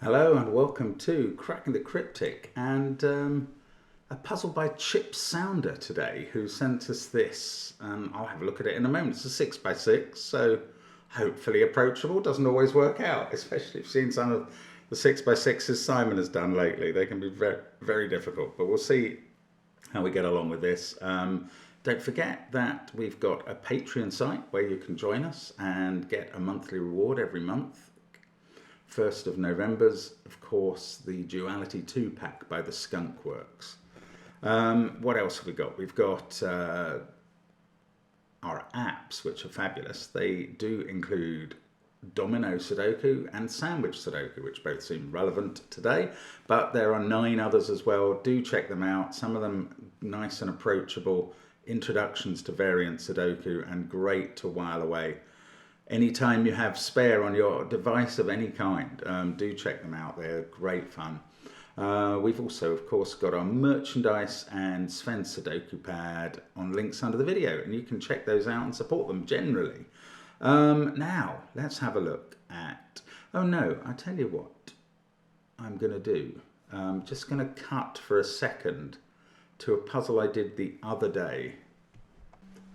Hello and welcome to Cracking the Cryptic and a puzzle by Chip Sounder today, who sent us this. I'll have a look at it in a moment. It's a 6x6, so hopefully approachable. Doesn't always work out, especially if you've seen some of the 6x6s Simon has done lately. They can be very, very difficult, but we'll see how we get along with this. Don't forget that we've got a Patreon site where you can join us and get a monthly reward every month. 1st of November's, of course, the Duality 2 pack by the Skunk Works. What else have we got? We've got our apps, which are fabulous. They do include Domino Sudoku and Sandwich Sudoku, which both seem relevant today, but there are 9 others as well. Do check them out. Some of them nice and approachable introductions to variant Sudoku and great to while away. Anytime you have spare on your device of any kind, do check them out. They're great fun. We've also, of course, got our merchandise and Sven SUDOKU PAD on links under the video, and you can check those out and support them generally. Now, let's have a look at... Oh no, I tell you what I'm going to do. I'm just going to cut for a second to a puzzle I did the other day.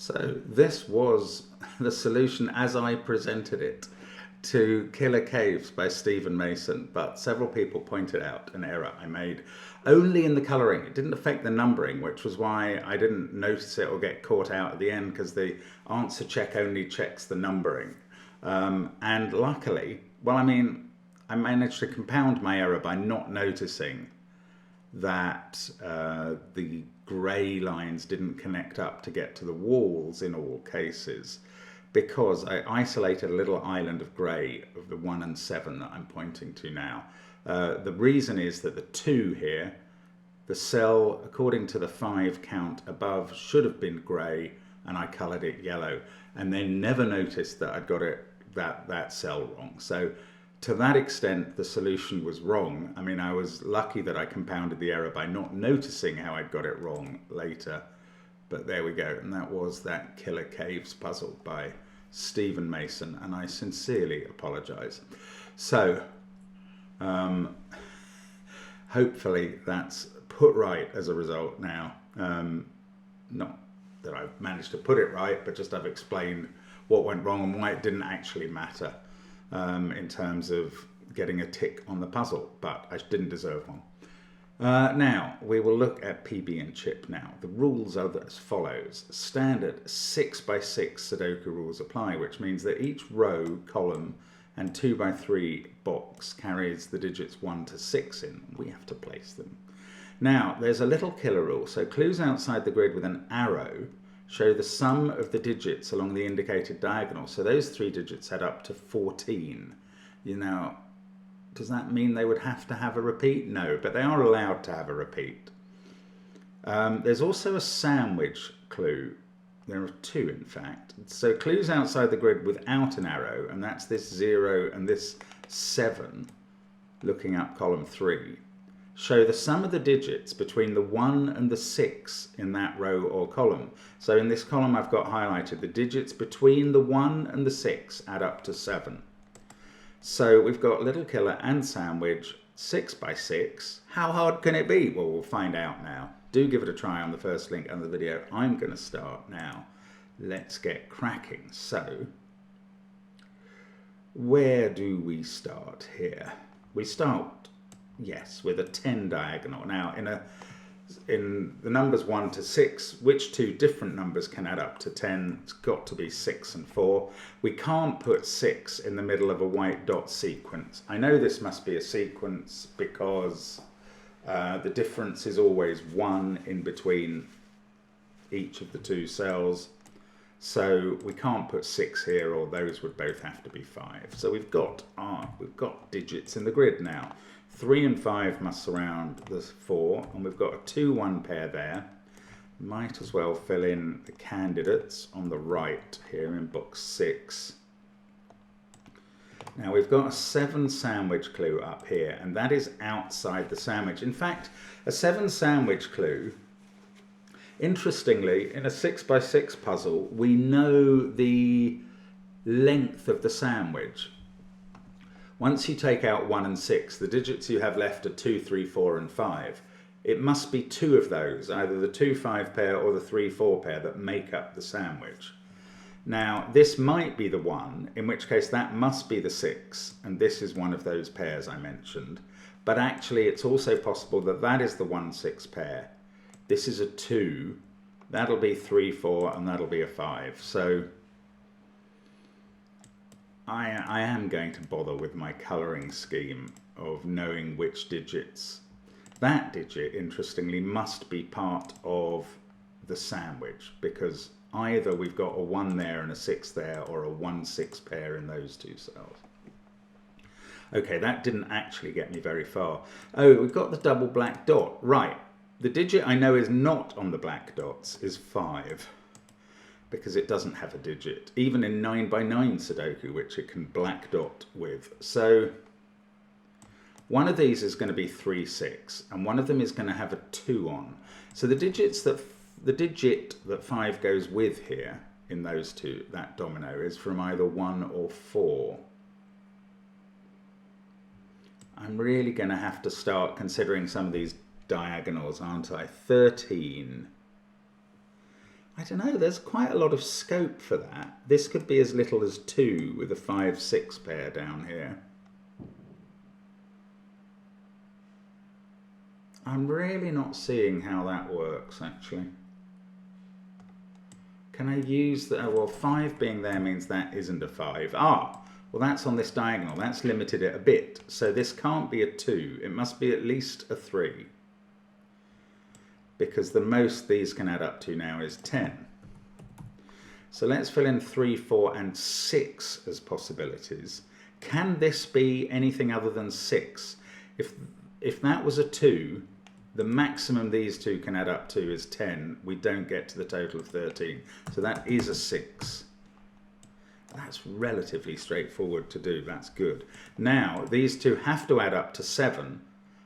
So this was the solution as I presented it to Killer Caves by Stephen Mason, but several people pointed out an error I made only in the colouring. It didn't affect the numbering, which was why I didn't notice it or get caught out at the end, because the answer check only checks the numbering. And luckily, well, I mean, I managed to compound my error by not noticing that the grey lines didn't connect up to get to the walls in all cases, because I isolated a little island of grey of the 1 and 7 that I'm pointing to now. The reason is that the 2 here, the cell according to the 5 count above should have been grey, and I coloured it yellow, and then never noticed that I'd got it that cell wrong. So to that extent, the solution was wrong. I mean, I was lucky that I compounded the error by not noticing how I'd got it wrong later. But there we go. And that was that Killer Caves puzzle by Stephen Mason. And I sincerely apologise. So, hopefully that's put right as a result now. Not that I've managed to put it right, but just I've explained what went wrong and why it didn't actually matter. In terms of getting a tick on the puzzle, but I didn't deserve one. Now, we will look at PB and Chip now. The rules are as follows. Standard 6x6 Sudoku rules apply, which means that each row, column, and 2x3 box carries the digits 1 to 6 in. We have to place them. Now, there's a little killer rule. So clues outside the grid with an arrow show the sum of the digits along the indicated diagonal. So those 3 digits add up to 14. You know, does that mean they would have to have a repeat? No, but they are allowed to have a repeat. There's also a sandwich clue. There are 2, in fact. So clues outside the grid without an arrow, and that's this 0 and this 7, looking up column 3, show the sum of the digits between the 1 and the 6 in that row or column. So in this column I've got highlighted the digits between the 1 and the 6 add up to 7. So we've got Little Killer and Sandwich, 6x6. How hard can it be? Well, we'll find out now. Do give it a try on the first link under the video. I'm going to start now. Let's get cracking. So, where do we start here? We start, yes, with a 10 diagonal. Now, in the numbers 1 to 6, which 2 different numbers can add up to 10? It's got to be 6 and 4. We can't put 6 in the middle of a white dot sequence. I know this must be a sequence because the difference is always 1 in between each of the 2 cells. So we can't put 6 here, or those would both have to be 5. So we've got digits in the grid now. 3 and 5 must surround the 4, and we've got a 2-1 pair there. Might as well fill in the candidates on the right here in box 6. Now we've got a 7 sandwich clue up here, and that is outside the sandwich. In fact, a 7 sandwich clue, interestingly, in a 6x6 puzzle, we know the length of the sandwich. Once you take out 1 and 6, the digits you have left are 2, 3, 4 and 5. It must be two of those, either the 2-5 pair or the 3-4 pair, that make up the sandwich. Now, this might be the one, in which case that must be the 6, and this is one of those pairs I mentioned. But actually, it's also possible that that is the 1-6 pair. This is a 2, that'll be 3, 4, and that'll be a 5. So I am going to bother with my colouring scheme of knowing which digits. That digit, interestingly, must be part of the sandwich, because either we've got a 1 there and a 6 there, or a 1-6 pair in those two cells. Okay, that didn't actually get me very far. Oh, we've got the double black dot. Right, the digit I know is not on the black dots is 5, because it doesn't have a digit, even in 9x9 Sudoku, which it can black dot with. So one of these is going to be 3, 6, and one of them is going to have a 2 on. So the digit that 5 goes with here in those two, that domino, is from either 1 or 4. I'm really going to have to start considering some of these diagonals, aren't I? 13. I don't know, there's quite a lot of scope for that. This could be as little as 2 with a 5-6 pair down here. I'm really not seeing how that works, actually. Can I use the, well, 5 being there means that isn't a 5. Ah, well, that's on this diagonal. That's limited it a bit. So this can't be a 2. It must be at least a 3. Because the most these can add up to now is 10. So let's fill in 3, 4 and 6 as possibilities. Can this be anything other than 6? If that was a 2, the maximum these two can add up to is 10. We don't get to the total of 13. So that is a 6. That's relatively straightforward to do. That's good. Now, these two have to add up to 7.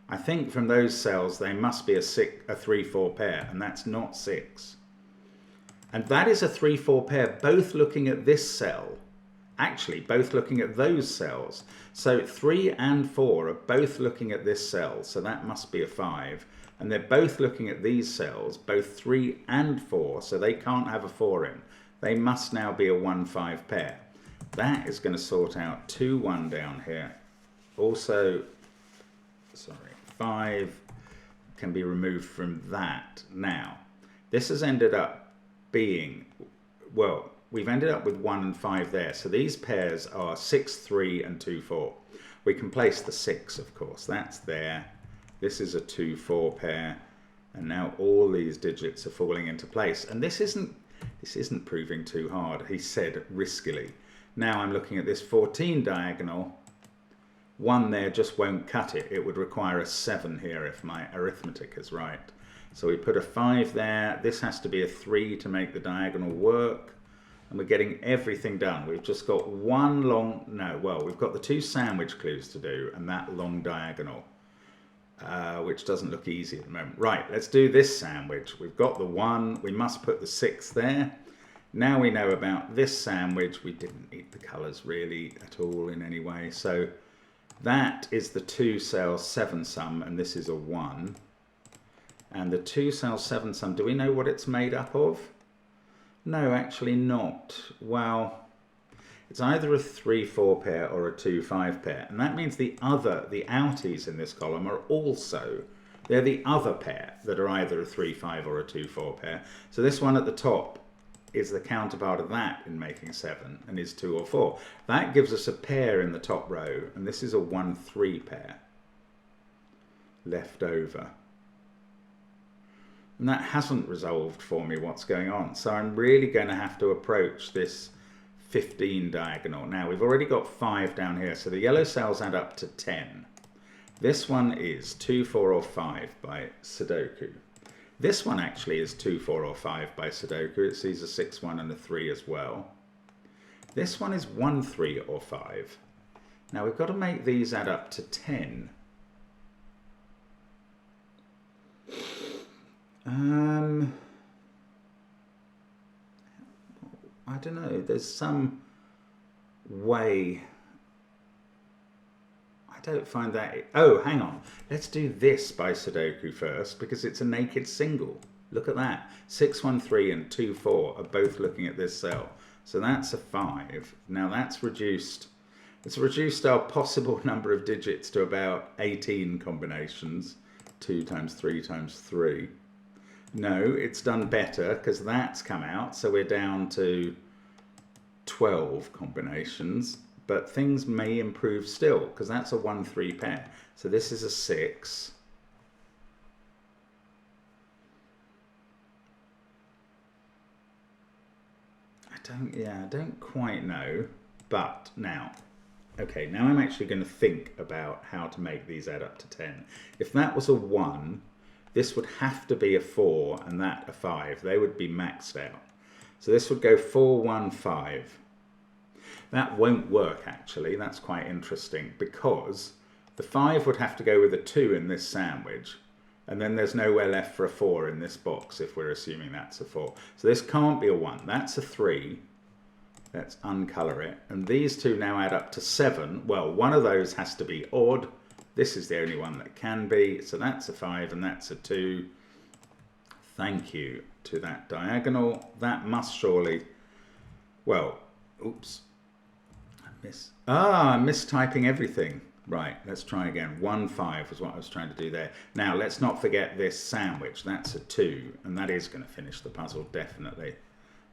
I think from those cells, they must be a 3-4 pair, and that's not 6. And that is a 3-4 pair, both looking at this cell. Actually, both looking at those cells. So 3 and 4 are both looking at this cell, so that must be a 5. And they're both looking at these cells, both 3 and 4, so they can't have a 4 in. They must now be a 1-5 pair. That is going to sort out 2, 1 down here. Also, sorry, 5 can be removed from that. Now, this has ended up being, well, we've ended up with 1 and 5 there. So these pairs are 6, 3 and 2, 4. We can place the 6, of course. That's there. This is a 2, 4 pair. And now all these digits are falling into place. And this isn't proving too hard, he said riskily. Now I'm looking at this 14 diagonal. 1 there just won't cut it. It would require a 7 here if my arithmetic is right. So we put a 5 there. This has to be a 3 to make the diagonal work. And we're getting everything done. We've just got one long, no, well, we've got the 2 sandwich clues to do and that long diagonal, which doesn't look easy at the moment. Right, let's do this sandwich. We've got the 1, we must put the 6 there. Now we know about this sandwich. We didn't need the colours really at all in any way. So that is the 2 cell 7 sum, and this is a 1. And the 2 cell 7 sum, do we know what it's made up of? No, actually not. Well, it's either a 3-4 pair or a 2-5 pair. And that means the outies in this column are also, they're the other pair that are either a 3-5 or a 2-4 pair. So this one at the top is the counterpart of that in making 7 and is 2 or 4. That gives us a pair in the top row, and this is a 1-3 pair left over. And that hasn't resolved for me what's going on. So I'm really going to have to approach this 15 diagonal. Now we've already got 5 down here, so the yellow cells add up to 10. This one is 2, 4 or 5 by Sudoku. This one actually is 2, 4 or 5 by Sudoku. It sees a 6, 1 and a 3 as well. This one is 1, 3 or 5. Now we've got to make these add up to 10. I don't know, there's some way don't find that... Oh, hang on. Let's do this by Sudoku first, because it's a naked single. Look at that. 613 and 24 are both looking at this cell. So that's a 5. Now that's reduced. It's reduced our possible number of digits to about 18 combinations. 2 times 3 times 3. No, it's done better because that's come out. So we're down to 12 combinations. But things may improve still because that's a 1-3 pair. So this is a 6. I don't quite know. But now, okay, now I'm actually going to think about how to make these add up to 10. If that was a 1, this would have to be a 4 and that a 5. They would be maxed out. So this would go 4, 1, 5. That won't work actually. That's quite interesting because the 5 would have to go with a 2 in this sandwich. And then there's nowhere left for a 4 in this box if we're assuming that's a 4. So this can't be a 1. That's a 3. Let's uncolour it. And these two now add up to 7. Well, one of those has to be odd. This is the only one that can be. So that's a 5 and that's a 2. Thank you to that diagonal. That must surely... Well, oops. I'm mistyping everything. Right, let's try again. 1, 5 was what I was trying to do there. Now, let's not forget this sandwich. That's a 2, and that is going to finish the puzzle, definitely.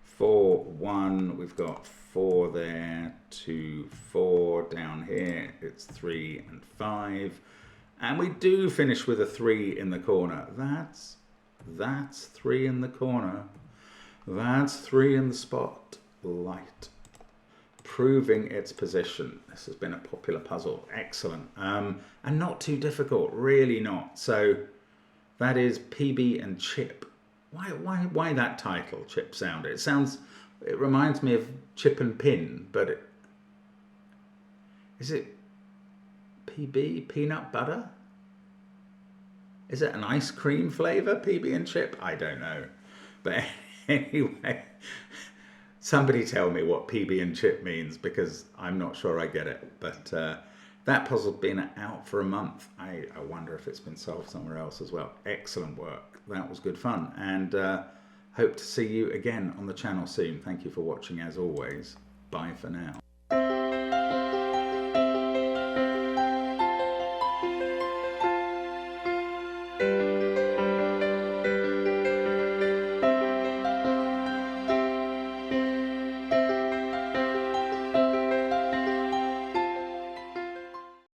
4, 1, we've got 4 there, 2, 4 down here. It's 3 and 5. And we do finish with a 3 in the corner. That's 3 in the corner. That's 3 in the spotlight. Proving its position. This has been a popular puzzle. Excellent. And not too difficult, really not. So that is PB and Chip. Why that title, Chip Sound? It reminds me of Chip and Pin, but is it PB, peanut butter? Is it an ice cream flavour, PB and Chip? I don't know. But anyway, somebody tell me what PB and Chip means because I'm not sure I get it. But that puzzle's been out for a month. I wonder if it's been solved somewhere else as well. Excellent work. That was good fun. And hope to see you again on the channel soon. Thank you for watching as always. Bye for now.